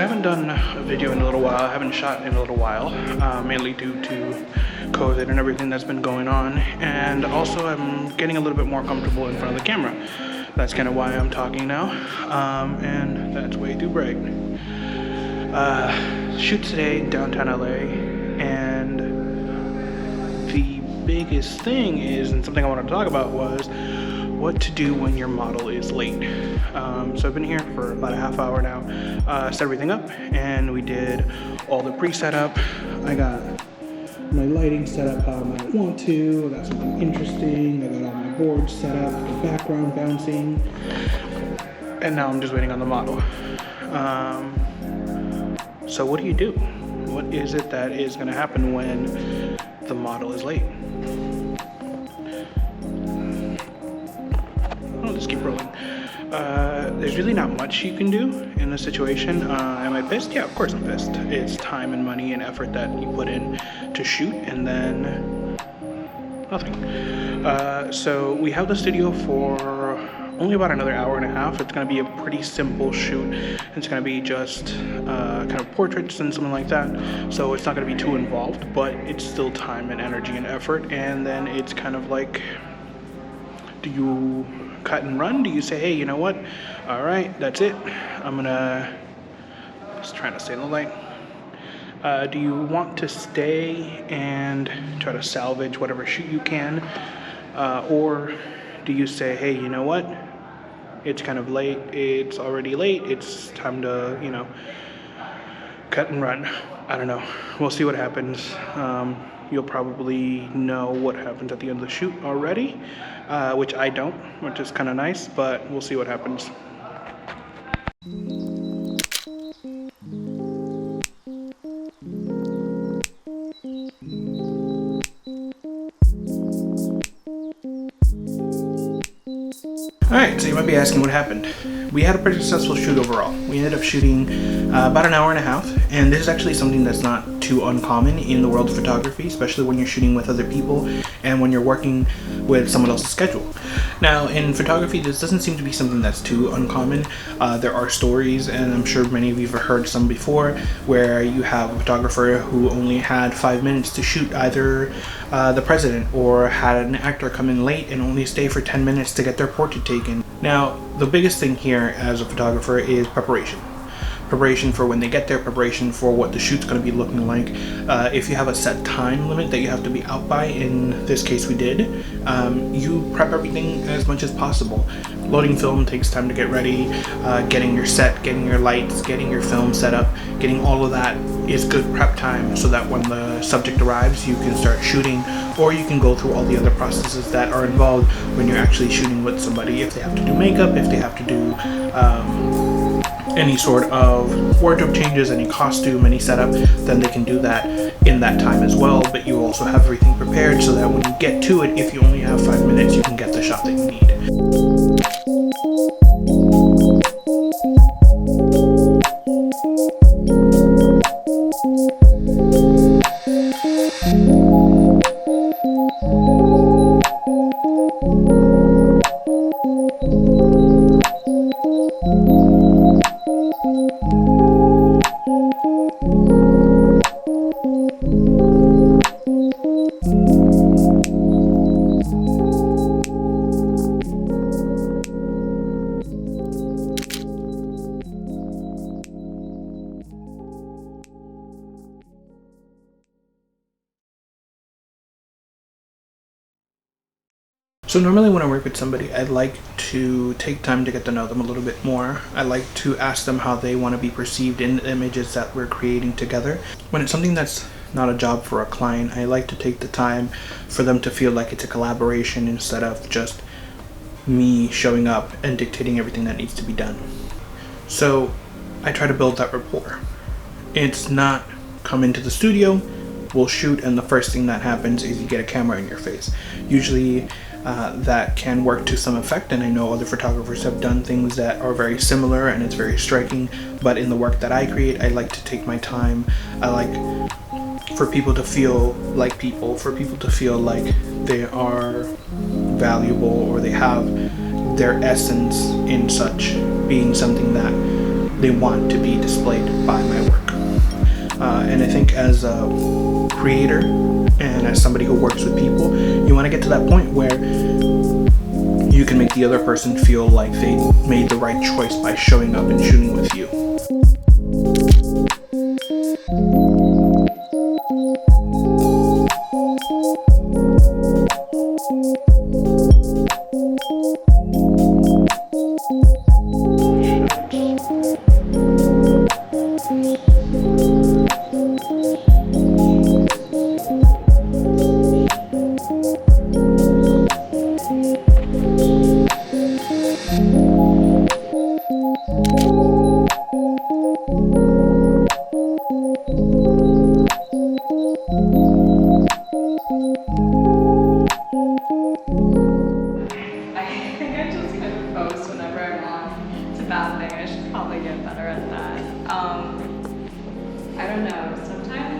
haven't done a video in a little while. I haven't shot in a little while, mainly due to COVID and everything that's been going on. And also I'm getting a little bit more comfortable in front of the camera. That's kind of why I'm talking now. And that's way too bright. Shoot today in downtown LA, and the biggest thing is, and something I wanted to talk about, was what to do when your model is late. So I've been here for about a half hour now, set everything up, and we did all the pre-setup. I got my lighting set up how I might want to. I got something interesting. I got all my boards set up, the background bouncing, and now I'm just waiting on the model. So what do? What is it that is going to happen when the model is late? I'll just keep rolling. There's really not much you can do in this situation. Am I pissed? Yeah, of course I'm pissed. It's time and money and effort that you put in to shoot, and then nothing. So we have the studio for only about another hour and a half. It's going to be a pretty simple shoot. It's going to be just kind of portraits and something like that. So it's not going to be too involved, but it's still time and energy and effort. And then it's kind of like, do you cut and run? Do you say, hey, you know what? All right, that's it. I'm gonna just trying to stay in the light. Do you want to stay and try to salvage whatever shoot you can? Or do you say, hey, you know what? It's kind of late. It's already late. It's time to, cut and run. I don't know. We'll see what happens. You'll probably know what happens at the end of the shoot already, which I don't, which is kind of nice, but we'll see what happens. Alright, so you might be asking what happened. We had a pretty successful shoot overall. We ended up shooting about an hour and a half, and this is actually something that's not too uncommon in the world of photography, especially when you're shooting with other people and when you're working with someone else's schedule. Now, in photography, this doesn't seem to be something that's too uncommon. There are stories, and I'm sure many of you have heard some before, where you have a photographer who only had 5 minutes to shoot either the president, or had an actor come in late and only stay for 10 minutes to get their portrait taken. Now, the biggest thing here as a photographer is preparation. Preparation for when they get there, preparation for what the shoot's going to be looking like. If you have a set time limit that you have to be out by, in this case we did, you prep everything as much as possible. Loading film takes time to get ready, getting your set, getting your lights, getting your film set up, getting all of that is good prep time, so that when the subject arrives you can start shooting, or you can go through all the other processes that are involved when you're actually shooting with somebody. If they have to do makeup, if they have to do any sort of wardrobe changes, any costume, any setup, then they can do that in that time as well. But you also have everything prepared so that when you get to it, if you only have 5 minutes, you can get the shot that you need. So normally when I work with somebody, I like to take time to get to know them a little bit more. I like to ask them how they want to be perceived in the images that we're creating together. When it's something that's not a job for a client, I like to take the time for them to feel like it's a collaboration instead of just me showing up and dictating everything that needs to be done. So I try to build that rapport. It's not come into the studio, we'll shoot, and the first thing that happens is you get a camera in your face. Usually that can work to some effect, and I know other photographers have done things that are very similar and it's very striking, but in the work that I create, I like to take my time. I like for people to feel like people, for people to feel like they are valuable or they have their essence in such being something that they want to be displayed by my work. And I think as a creator and as somebody who works with people, you want to get to that point where you can make the other person feel like they made the right choice by showing up and shooting with you. Bad thing. I should probably get better at that. I don't know. Sometimes